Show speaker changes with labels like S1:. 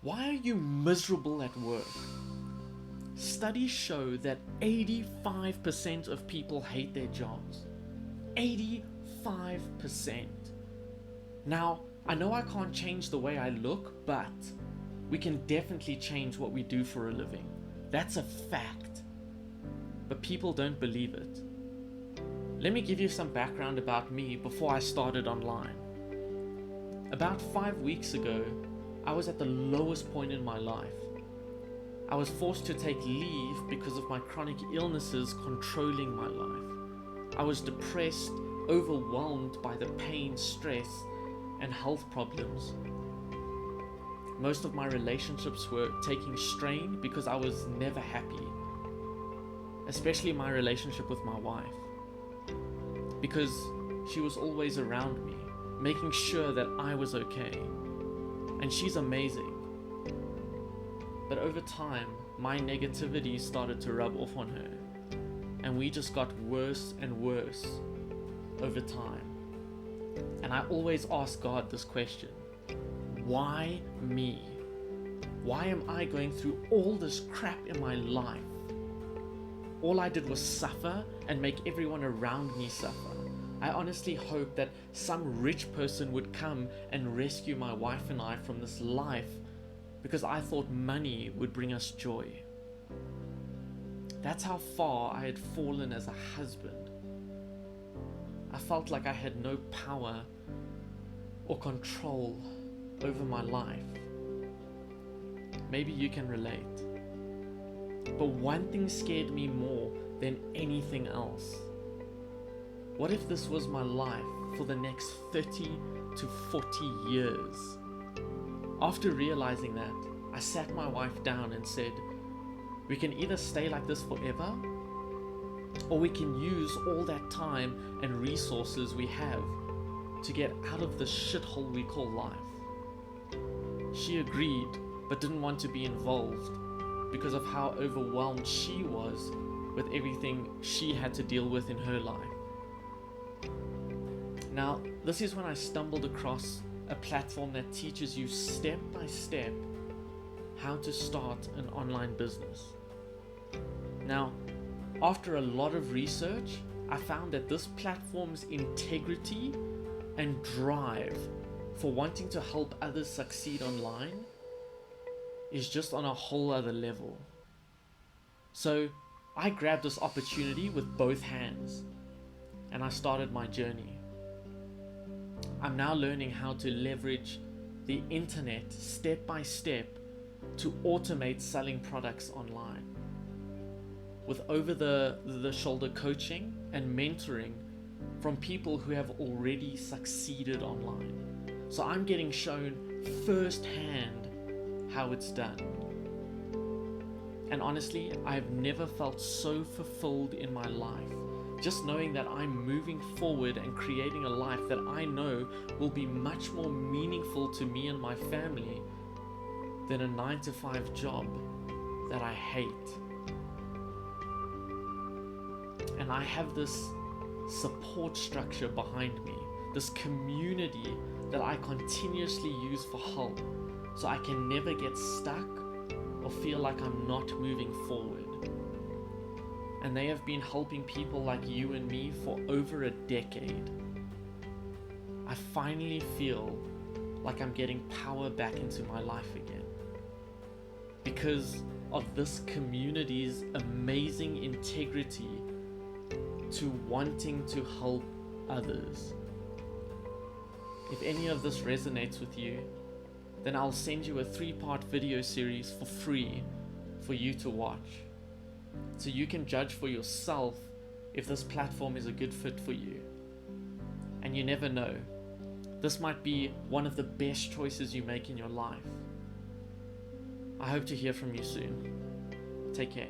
S1: Why are you miserable at work? Studies show that 85% of people hate their jobs. 85%. Now, I know I can't change the way I look, but we can definitely change what we do for a living. That's a fact. But people don't believe it. Let me give you some background about me before I started online. About 5 weeks ago, I was at the lowest point in my life. I was forced to take leave because of my chronic illnesses controlling my life. I was depressed, overwhelmed by the pain, stress, and health problems. Most of my relationships were taking strain because I was never happy, especially my relationship with my wife, because she was always around me, making sure that I was okay. And she's amazing. But over time, my negativity started to rub off on her, and we just got worse and worse over time. And I always ask God this question: why me? Why am I going through all this crap in my life? All I did was suffer and make everyone around me suffer. I honestly hope that some rich person would come and rescue my wife and I from this life, because I thought money would bring us joy. That's how far I had fallen as a husband. I felt like I had no power or control over my life. Maybe you can relate. But one thing scared me more than anything else. What if this was my life for the next 30 to 40 years? After realizing that, I sat my wife down and said, we can either stay like this forever, or we can use all that time and resources we have to get out of this shithole we call life. She agreed, but didn't want to be involved because of how overwhelmed she was with everything she had to deal with in her life. Now, this is when I stumbled across a platform that teaches you step by step how to start an online business. Now, after a lot of research, I found that this platform's integrity and drive for wanting to help others succeed online is just on a whole other level. So I grabbed this opportunity with both hands and I started my journey. I'm now learning how to leverage the internet step by step to automate selling products online. With over the shoulder coaching and mentoring from people who have already succeeded online. So I'm getting shown firsthand how it's done. And honestly, I've never felt so fulfilled in my life, just knowing that I'm moving forward and creating a life that I know will be much more meaningful to me and my family than a 9-to-5 job that I hate. And I have this support structure behind me, this community that I continuously use for help, so I can never get stuck or feel like I'm not moving forward. And they have been helping people like you and me for over a decade. I finally feel like I'm getting power back into my life again because of this community's amazing integrity to wanting to help others. If any of this resonates with you, then I'll send you a 3-part video series for free for you to watch, so you can judge for yourself if this platform is a good fit for you. And you never know, this might be one of the best choices you make in your life. I hope to hear from you soon. Take care.